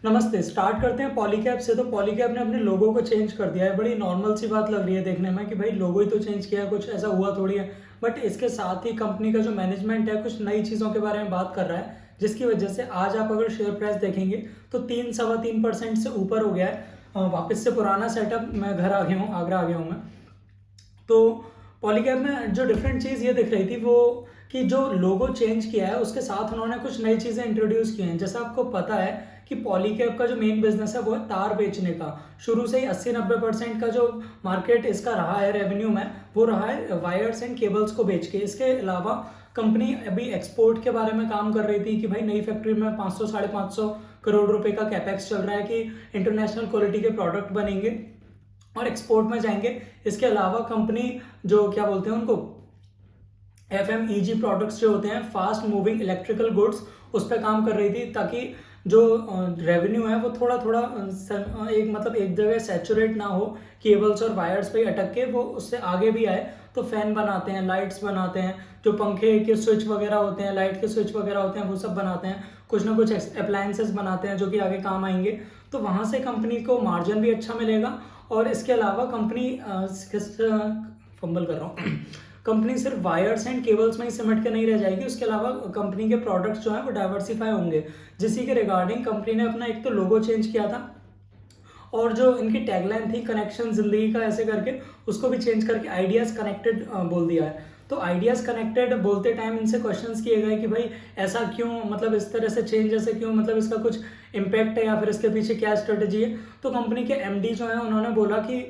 नमस्ते। स्टार्ट करते हैं पॉलीकैब से। तो पॉलीकैब ने अपने लोगो को चेंज कर दिया है। बड़ी नॉर्मल सी बात लग रही है देखने में कि भाई लोगो ही तो चेंज किया है, कुछ ऐसा हुआ थोड़ी है। बट इसके साथ ही कंपनी का जो मैनेजमेंट है कुछ नई चीज़ों के बारे में बात कर रहा है, जिसकी वजह से आज आप अगर शेयर प्राइस देखेंगे तो 3 सवा 3% से ऊपर हो गया है। वापस से पुराना सेटअप, मैं घर आ गया हूँ, आगरा आ गया हूँ मैं। तो पॉलीकैब में जो डिफरेंट चीज़ ये दिख रही थी वो कि जो लोगो चेंज किया है उसके साथ उन्होंने कुछ नई चीज़ें इंट्रोड्यूस की हैं। जैसा आपको पता है कि पॉलीकैब का जो मेन बिजनेस है वो है तार बेचने का। शुरू से ही 80-90% का जो मार्केट इसका रहा है रेवेन्यू में, वो रहा है वायर्स एंड केबल्स को बेच के। इसके अलावा कंपनी अभी एक्सपोर्ट के बारे में काम कर रही थी कि भाई नई फैक्ट्री में 500-550 करोड़ रुपए का कैपेक्स चल रहा है कि इंटरनेशनल क्वालिटी के प्रोडक्ट बनेंगे और एक्सपोर्ट में जाएंगे। इसके अलावा कंपनी जो क्या बोलते हैं उनको FMEG प्रोडक्ट्स जो होते हैं, फास्ट मूविंग इलेक्ट्रिकल गुड्स, उस पर काम कर रही थी ताकि जो रेवेन्यू है वो थोड़ा थोड़ा एक मतलब एक जगह सैचुरेट ना हो, केबल्स और वायर्स पे अटक के, वो उससे आगे भी आए। तो फैन बनाते हैं, लाइट्स बनाते हैं, जो पंखे के स्विच वगैरह होते हैं, लाइट के स्विच वगैरह होते हैं, वो सब बनाते हैं। कुछ ना कुछ अप्लायंसेस बनाते हैं जो कि आगे काम आएंगे। तो वहाँ से कंपनी को मार्जिन भी अच्छा मिलेगा। और इसके अलावा कंपनी फंबल कर रहा हूँ कंपनी सिर्फ वायर्स एंड केबल्स में ही सिमट के नहीं रह जाएगी, उसके अलावा कंपनी के प्रोडक्ट्स जो हैं वो डाइवर्सिफाई होंगे। जिसी के रिगार्डिंग कंपनी ने अपना एक तो लोगो चेंज किया था, और जो इनकी टैगलाइन थी कनेक्शन जिंदगी का ऐसे करके, उसको भी चेंज करके आइडियाज कनेक्टेड बोल दिया है। तो आइडियाज कनेक्टेड बोलते टाइम इनसे क्वेश्चंस किए गए कि भाई ऐसा क्यों, मतलब इस तरह से चेंज ऐसे क्यों, मतलब इसका कुछ इम्पैक्ट है या फिर इसके पीछे क्या स्ट्रेटेजी है। तो कंपनी के MD जो है उन्होंने बोला कि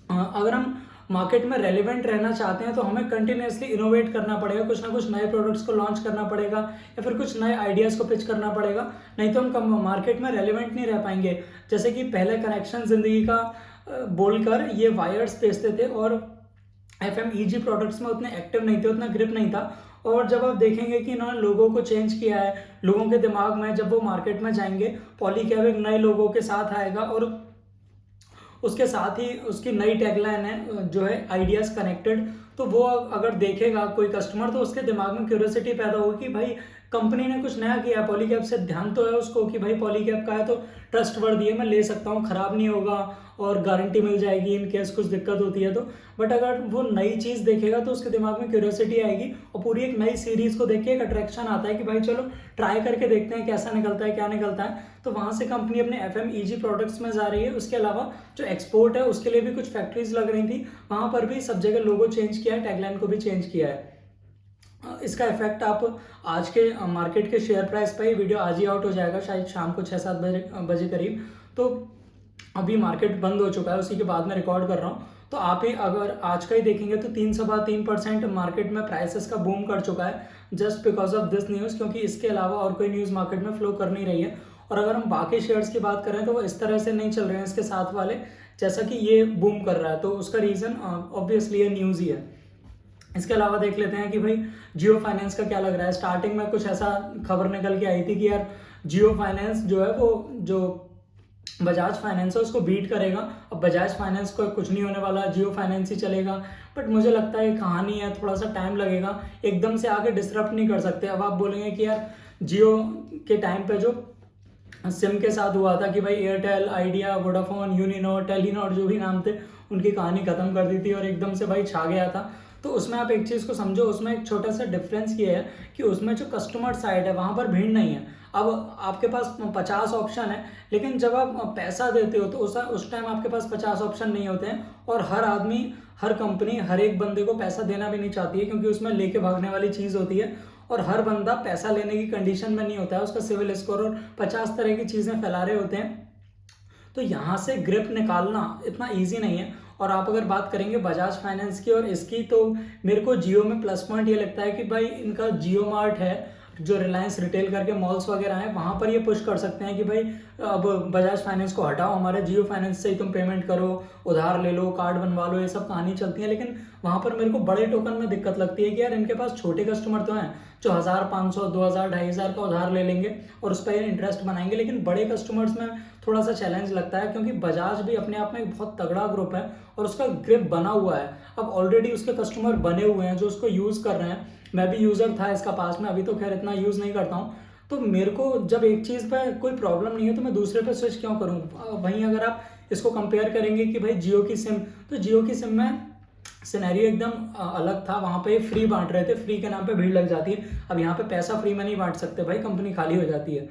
अगर हम मार्केट में रेलिवेंट रहना चाहते हैं तो हमें कंटिन्यूसली इनोवेट करना पड़ेगा, कुछ ना कुछ नए प्रोडक्ट्स को लॉन्च करना पड़ेगा या फिर कुछ नए आइडियाज़ को पिच करना पड़ेगा, नहीं तो हम मार्केट में रेलिवेंट नहीं रह पाएंगे। जैसे कि पहले कनेक्शन जिंदगी का बोलकर ये वायर्स बेचते थे और FMEG प्रोडक्ट्स में उतने एक्टिव नहीं थे, उतना ग्रिप नहीं था। और जब आप देखेंगे कि इन्होंने लोगों को चेंज किया है, लोगों के दिमाग में जब वो मार्केट में जाएंगे, पॉलीकैब एक नए लोगों के साथ आएगा और उसके साथ ही उसकी नई टैगलाइन है जो है आइडियाज कनेक्टेड। तो वो अगर देखेगा कोई कस्टमर तो उसके दिमाग में क्यूरियोसिटी पैदा होगी कि भाई कंपनी ने कुछ नया किया है, पॉलीकैब से ध्यान तो है उसको कि भाई पॉलीकैब का है तो ट्रस्ट वर्दी है, मैं ले सकता हूँ, खराब नहीं होगा और गारंटी मिल जाएगी इन केस कुछ दिक्कत होती है तो। बट अगर वो नई चीज़ देखेगा तो उसके दिमाग में क्यूरियोसिटी आएगी और पूरी एक नई सीरीज को देख के एक अट्रैक्शन आता है कि भाई चलो ट्राई करके देखते हैं कैसा निकलता है, क्या निकलता है। तो वहाँ से कंपनी अपने FMEG प्रोडक्ट्स में जा रही है। उसके अलावा जो एक्सपोर्ट है उसके लिए भी कुछ फैक्ट्रीज लग रही थी, वहाँ पर भी सब जगह लोगो चेंज किया है, टैगलाइन को भी चेंज किया है। इसका इफेक्ट आप आज के मार्केट के शेयर प्राइस पर ही, वीडियो आज ही आउट हो जाएगा शायद शाम को 6-7 बजे करीब। तो अभी मार्केट बंद हो चुका है, उसी के बाद में रिकॉर्ड कर रहा हूँ। तो आप ही अगर आज का ही देखेंगे तो 3-3.25% मार्केट में प्राइसेस का बूम कर चुका है, just because of this news, क्योंकि इसके अलावा और कोई न्यूज़ मार्केट में फ्लो कर नहीं रही है। और अगर हम बाकी शेयर्स की बात करें तो वो इस तरह से नहीं चल रहे हैं इसके साथ वाले, जैसा कि ये बूम कर रहा है। तो उसका रीज़न ऑब्वियसली ये न्यूज़ ही है। इसके अलावा देख लेते हैं कि भाई जियो फाइनेंस का क्या लग रहा है। स्टार्टिंग में कुछ ऐसा खबर निकल के आई थी कि यार जियो फाइनेंस जो है वो जो बजाज फाइनेंस है उसको बीट करेगा। अब बजाज फाइनेंस को कुछ नहीं होने वाला, जियो फाइनेंस ही चलेगा। बट मुझे लगता है कहानी है, थोड़ा सा टाइम लगेगा, एकदम से आगे डिसरप्ट नहीं कर सकते। अब आप बोलेंगे कि यार जियो के टाइम पे जो सिम के साथ हुआ था कि भाई Airtel, idea, Vodafone, Uninor, Telenor जो भी नाम थे उनकी कहानी खत्म कर दी थी और एकदम से भाई छा गया था। तो उसमें आप एक चीज़ को समझो, उसमें एक छोटा सा डिफरेंस ये है कि उसमें जो कस्टमर साइड है वहाँ पर भीड़ नहीं है। अब आपके पास 50 ऑप्शन है, लेकिन जब आप पैसा देते हो तो उस टाइम आपके पास 50 ऑप्शन नहीं होते हैं। और हर आदमी, हर कंपनी, हर एक बंदे को पैसा देना भी नहीं चाहती है, क्योंकि उसमें लेके भागने वाली चीज़ होती है। और हर बंदा पैसा लेने की कंडीशन में नहीं होता है, उसका सिविल स्कोर और 50 तरह की चीज़ें फैला रहे होते हैं। तो यहाँ से ग्रिप निकालना इतना ईजी नहीं है। और आप अगर बात करेंगे बजाज फाइनेंस की और इसकी, तो मेरे को जियो में प्लस पॉइंट ये लगता है कि भाई इनका जियो मार्ट है, जो रिलायंस रिटेल करके मॉल्स वगैरह हैं, वहाँ पर ये पुश कर सकते हैं कि भाई अब बजाज फाइनेंस को हटाओ, हमारे जियो फाइनेंस से ही तुम पेमेंट करो, उधार ले लो, कार्ड बनवा लो, ये सब कहानी चलती है। लेकिन वहाँ पर मेरे को बड़े टोकन में दिक्कत लगती है कि यार इनके पास छोटे कस्टमर तो हैं जो 1000, 500, 2000, 2500 का उधार ले लेंगे और उस पर इंटरेस्ट बनाएंगे। लेकिन बड़े कस्टमर्स में थोड़ा सा चैलेंज लगता है, क्योंकि बजाज भी अपने आप में एक बहुत तगड़ा ग्रुप है और उसका ग्रिप बना हुआ है। अब ऑलरेडी उसके कस्टमर बने हुए हैं जो उसको यूज़ कर रहे हैं। मैं भी यूज़र था इसका पास में, अभी तो खैर इतना यूज़ नहीं करता हूँ। तो मेरे को जब एक चीज़ पे कोई प्रॉब्लम नहीं है तो मैं दूसरे पे स्विच क्यों करूँ। वहीं अगर आप इसको कंपेयर करेंगे कि भाई जियो की सिम, तो जियो की सिम में सिनेरियो एकदम अलग था। वहाँ पे फ्री बांट रहे थे, फ्री के नाम पे भीड़ लग जाती है। अब यहाँ पे पैसा फ्री में नहीं बांट सकते भाई, कंपनी खाली हो जाती है।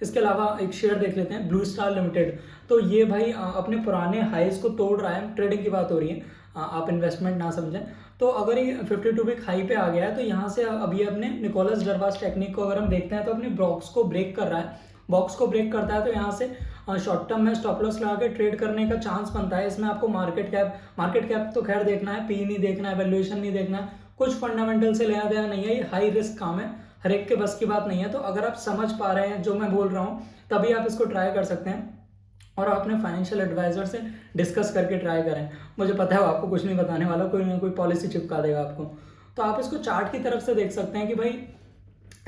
इसके अलावा एक शेयर देख लेते हैं, ब्लू स्टार लिमिटेड। तो ये भाई अपने पुराने हाईज को तोड़ रहा है, ट्रेडिंग की बात हो रही है, आप इन्वेस्टमेंट ना समझें। तो अगर ये 52 वीक हाई पे आ गया है तो यहाँ से अब ये अपने निकोलस डरवास टेक्निक को अगर हम देखते हैं तो अपने बॉक्स को ब्रेक कर रहा है। बॉक्स को ब्रेक करता है तो यहाँ से शॉर्ट टर्म में स्टॉप लॉस लगा के ट्रेड करने का चांस बनता है। इसमें आपको मार्केट कैप तो खैर देखना है, पी नहीं देखना है, वैल्यूएशन नहीं देखना है, कुछ फंडामेंटल से लेना देना नहीं है। ये हाई रिस्क काम है, हर एक के बस की बात नहीं है। तो अगर आप समझ पा रहे हैं जो मैं बोल रहा हूँ तभी आप इसको ट्राई कर सकते हैं, और अपने फाइनेंशियल एडवाइजर से डिस्कस करके ट्राई करें। मुझे पता है वो आपको कुछ नहीं बताने वाला, कोई ना कोई पॉलिसी चिपका देगा आपको। तो आप इसको चार्ट की तरफ से देख सकते हैं कि भाई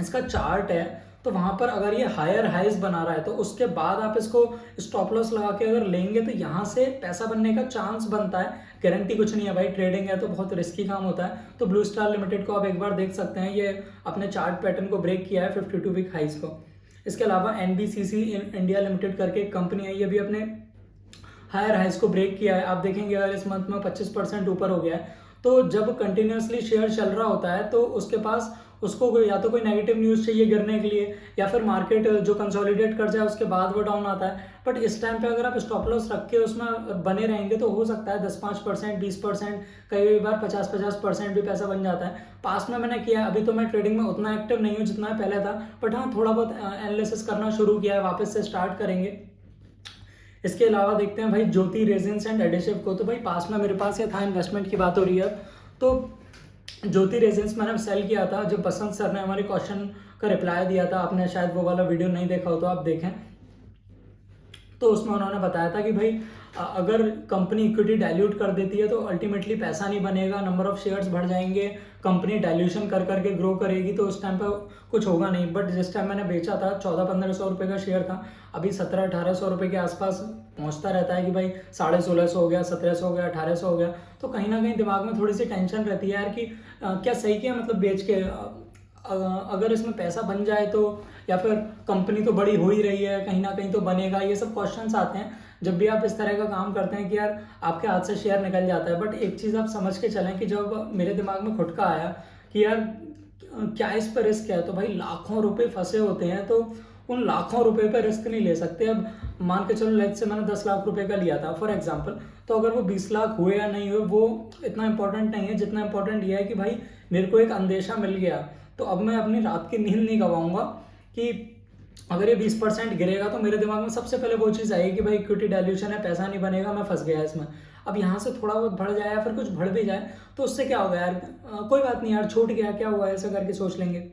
इसका चार्ट है, तो वहां पर अगर ये हायर हाइज बना रहा है तो उसके बाद आप इसको स्टॉप लॉस लगा के अगर लेंगे तो यहाँ से पैसा बनने का चांस बनता है। गारंटी कुछ नहीं है भाई, ट्रेडिंग है तो बहुत रिस्की काम होता है। तो ब्लू स्टार लिमिटेड को आप एक बार देख सकते हैं, ये अपने चार्ट पैटर्न को ब्रेक किया है 52 वीक हाइज को। इसके अलावा एनबीसीसी इंडिया लिमिटेड करके एक कंपनी है, ये भी अपने हायर हाइज को ब्रेक किया है। आप देखेंगे अगर इस मंथ में 25% ऊपर हो गया है। तो जब कंटिन्यूसली शेयर चल रहा होता है तो उसके पास उसको या तो कोई नेगेटिव न्यूज़ चाहिए गिरने के लिए, या फिर मार्केट जो कंसोलिडेट कर जाए उसके बाद वो डाउन आता है। बट इस टाइम पे अगर आप स्टॉप लॉस रख के उसमें बने रहेंगे तो हो सकता है 10-5%, 20%, कई बार 50-50% भी पैसा बन जाता है। पास में मैंने किया है, अभी तो मैं ट्रेडिंग में उतना एक्टिव नहीं हूँ जितना पहले था, बट हाँ थोड़ा बहुत एनालिसिस करना शुरू किया है, वापस से स्टार्ट करेंगे। इसके अलावा देखते हैं भाई ज्योति रेजिन्स एंड एडिसिव को। तो भाई पास में मेरे पास ये था, इन्वेस्टमेंट की बात हो रही है तो ज्योति रेजिन्स मैंने सेल किया था जब बसंत सर ने हमारे क्वेश्चन का रिप्लाई दिया था। आपने शायद वो वाला वीडियो नहीं देखा हो तो आप देखें। तो उसमें उन्होंने बताया था कि भाई अगर कंपनी इक्विटी डाइल्यूट कर देती है तो अल्टीमेटली पैसा नहीं बनेगा, नंबर ऑफ शेयर्स बढ़ जाएंगे, कंपनी डाइल्यूशन कर करके ग्रो करेगी, तो उस टाइम पर कुछ होगा नहीं। बट जिस टाइम मैंने बेचा था 1400-1500 रुपये का शेयर था, अभी 1700-1800 रुपये के आसपास पहुंचता रहता है कि भाई 1650 हो गया, 1700 हो गया, 1800 हो गया। तो कहीं ना कहीं दिमाग में थोड़ी सी टेंशन रहती है यार कि क्या सही किया, मतलब बेच के अगर इसमें पैसा बन जाए तो, या फिर कंपनी तो बड़ी हो ही रही है, कहीं ना कहीं तो बनेगा। ये सब क्वेश्चंस आते हैं जब भी आप इस तरह का काम करते हैं कि यार आपके हाथ से शेयर निकल जाता है। बट एक चीज़ आप समझ के चलें कि जब मेरे दिमाग में खुद का आया कि यार क्या इस पर रिस्क है, तो भाई लाखों रुपए फंसे होते हैं, तो उन लाखों रुपए पर रिस्क नहीं ले सकते। अब मान के चलो लेट्स से मैंने 10 लाख रुपए का लिया था फॉर एग्जांपल, तो अगर वो 20 लाख हुए या नहीं हुए वो इतना इंपॉर्टेंट नहीं है। जितना इंपॉर्टेंट ये है कि भाई मेरे को एक अंदेशा मिल गया, तो अब मैं अपनी रात की नींद नहीं गवाऊंगा कि अगर ये 20% गिरेगा तो मेरे दिमाग में सबसे पहले वो चीज़ आएगी कि भाई इक्विटी डाइल्यूशन है, पैसा नहीं बनेगा, मैं फंस गया इसमें। अब यहाँ से थोड़ा बहुत बढ़ जाए या फिर कुछ बढ़ भी जाए तो उससे क्या होगा यार, कोई बात नहीं यार, छूट गया, क्या हुआ, ऐसा करके सोच लेंगे।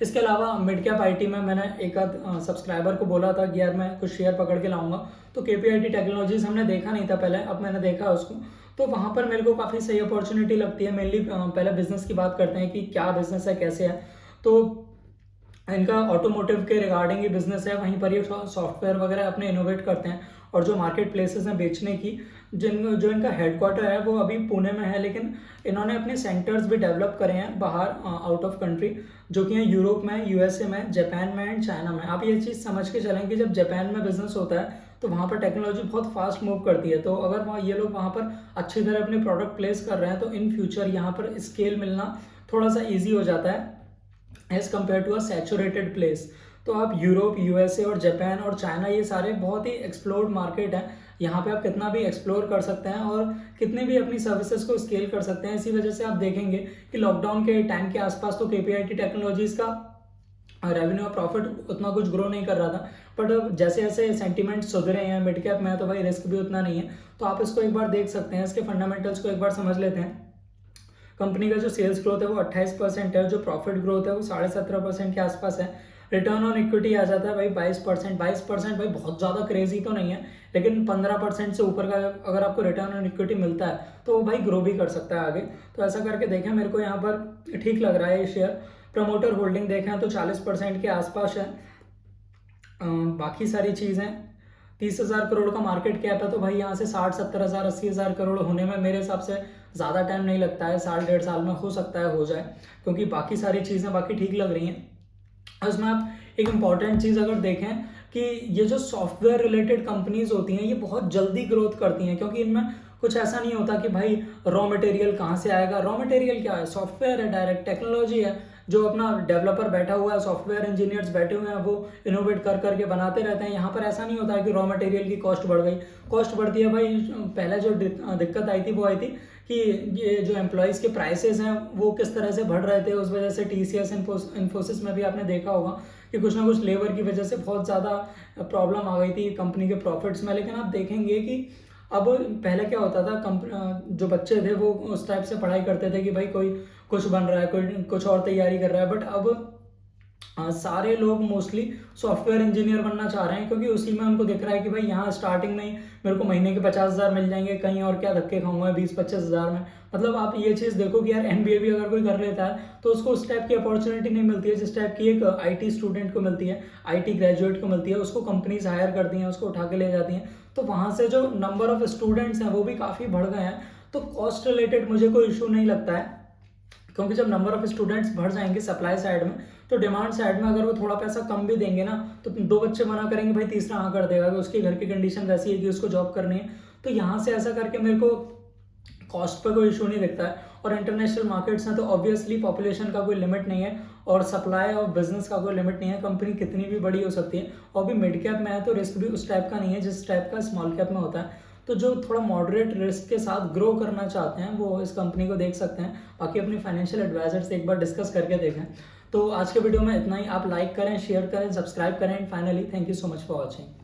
इसके अलावा मिड कैप आईटी में मैंने एक आध सब्सक्राइबर को बोला था कि यार मैं कुछ शेयर पकड़ के लाऊंगा, तो केपीआईटी टेक्नोलॉजीज हमने देखा नहीं था पहले, अब मैंने देखा उसको, तो वहाँ पर मेरे को काफ़ी सही अपॉर्चुनिटी लगती है। मेनली पहले बिजनेस की बात करते हैं कि क्या बिजनेस है, कैसे है। तो इनका ऑटोमोटिव के रिगार्डिंग ही बिजनेस है, वहीं पर ये सॉफ्टवेयर वगैरह अपने इनोवेट करते हैं। और जो मार्केट प्लेसेस हैं बेचने की, जो इनका हेडक्वार्टर है वो अभी पुणे में है, लेकिन इन्होंने अपने सेंटर्स भी डेवलप करे हैं बाहर आउट ऑफ कंट्री, जो कि हैं यूरोप में, यूएसए में, जापान में एंड चाइना में। आप ये चीज़ समझ के चलें कि जब जापान में बिजनेस होता है तो वहाँ पर टेक्नोलॉजी बहुत फास्ट मूव करती है। तो अगर वहाँ ये लोग वहाँ पर अच्छी तरह अपने प्रोडक्ट प्लेस कर रहे हैं तो इन फ्यूचर यहाँ पर स्केल मिलना थोड़ा सा ईजी हो जाता है as compared to a saturated place. तो आप यूरोप, यूएसए और जापान और चाइना, ये सारे बहुत ही एक्सप्लोर्ड मार्केट है। यहाँ पे आप कितना भी एक्सप्लोर कर सकते हैं और कितने भी अपनी सर्विसेज को स्केल कर सकते हैं। इसी वजह से आप देखेंगे कि लॉकडाउन के टाइम के आसपास तो केपीआईटी टेक्नोलॉजीज का रेवेन्यू और प्रॉफिट उतना कुछ ग्रो नहीं कर रहा था, बट अब जैसे जैसे सेंटीमेंट सुधरे हैं मिड कैप में, तो भाई रिस्क भी उतना नहीं है। तो आप इसको एक बार देख सकते हैं, इसके फंडामेंटल्स को एक बार समझ लेते हैं। कंपनी का जो सेल्स ग्रोथ है वो 28% है, जो प्रॉफिट ग्रोथ है वो 17.5% के आसपास है। रिटर्न ऑन इक्विटी आ जाता है भाई 22%। 22% भाई बहुत ज़्यादा क्रेजी तो नहीं है, लेकिन 15% से ऊपर का अगर आपको रिटर्न ऑन इक्विटी मिलता है तो वो भाई ग्रो भी कर सकता है आगे। तो ऐसा करके देखें, मेरे को यहाँ पर ठीक लग रहा है ये शेयर। प्रमोटर होल्डिंग देखें तो 40% के आसपास है। बाकी सारी चीज़ें 30,000 करोड़ का मार्केट कैप है, तो भाई यहाँ से 60-70 हज़ार 80,000 करोड़ होने में मेरे हिसाब से ज़्यादा टाइम नहीं लगता है, 1.5 साल में हो सकता है हो जाए, क्योंकि बाकी सारी चीज़ें बाकी ठीक लग रही हैं। उसमें आप एक इम्पॉर्टेंट चीज़ अगर देखें कि ये जो सॉफ्टवेयर रिलेटेड कंपनीज होती हैं ये बहुत जल्दी ग्रोथ करती हैं, क्योंकि इनमें कुछ ऐसा नहीं होता कि भाई रॉ मटेरियल कहाँ से आएगा। रॉ मटेरियल क्या है? सॉफ्टवेयर है, डायरेक्ट टेक्नोलॉजी है। जो अपना डेवलपर बैठा हुआ है, सॉफ्टवेयर इंजीनियर्स बैठे हुए हैं, वो इनोवेट कर करके बनाते रहते हैं। यहाँ पर ऐसा नहीं होता है कि रॉ मटेरियल की कॉस्ट बढ़ गई। कॉस्ट बढ़ती है भाई, पहले जो दिक्कत आई थी वो आई थी कि ये जो एम्प्लॉयज़ के प्राइसेस हैं वो किस तरह से बढ़ रहे थे। उस वजह से टीसीएस इन्फोसिस में भी आपने देखा होगा कि कुछ ना कुछ लेबर की वजह से बहुत ज़्यादा प्रॉब्लम आ गई थी कंपनी के प्रॉफिट्स में। लेकिन आप देखेंगे कि अब पहले क्या होता था, जो बच्चे थे वो उस टाइप से पढ़ाई करते थे कि भाई कोई कुछ बन रहा है, कोई कुछ और तैयारी कर रहा है। बट अब सारे लोग मोस्टली सॉफ्टवेयर इंजीनियर बनना चाह रहे हैं, क्योंकि उसी में उनको दिख रहा है कि भाई यहाँ स्टार्टिंग में ही मेरे को महीने के 50,000 मिल जाएंगे, कहीं और क्या धक्के खाऊंगा 20-25 हज़ार में। मतलब आप ये चीज़ देखो कि यार एमबीए भी अगर कोई कर लेता है तो उसको उस टाइप की अपॉर्चुनिटी नहीं मिलती है जिस टाइप की एक आईटी स्टूडेंट को मिलती है, आईटी ग्रेजुएट को मिलती है। उसको कंपनीज हायर करती हैं, उसको उठा के ले जाती हैं। तो वहाँ से जो नंबर ऑफ स्टूडेंट्स हैं वो भी काफ़ी बढ़ गए हैं। तो कॉस्ट रिलेटेड मुझे कोई इशू नहीं लगता है, क्योंकि जब नंबर ऑफ स्टूडेंट्स बढ़ जाएंगे सप्लाई साइड में, तो डिमांड साइड में अगर वो थोड़ा पैसा कम भी देंगे ना, तो 2 बच्चे मना करेंगे, भाई तीसरा हाँ कर देगा कि उसके घर की कंडीशन वैसी है कि उसको जॉब करनी है। तो यहाँ से ऐसा करके मेरे को कॉस्ट पर कोई इशू नहीं दिखता है। और इंटरनेशनल मार्केट्स हैं तो ऑब्वियसली पॉपुलेशन का कोई लिमिट नहीं है और सप्लाई ऑफ बिजनेस का कोई लिमिट नहीं है। कंपनी कितनी भी बड़ी हो सकती है, और भी मिड कैप में है तो रिस्क भी उस टाइप का नहीं है जिस टाइप का स्मॉल कैप में होता है। तो जो थोड़ा मॉडरेट रिस्क के साथ ग्रो करना चाहते हैं वो इस कंपनी को देख सकते हैं। बाकी अपने फाइनेंशियल एडवाइजर से एक बार डिस्कस करके देखें। तो आज के वीडियो में इतना ही। आप लाइक करें, शेयर करें, सब्सक्राइब करें। Finally thank you so much for watching.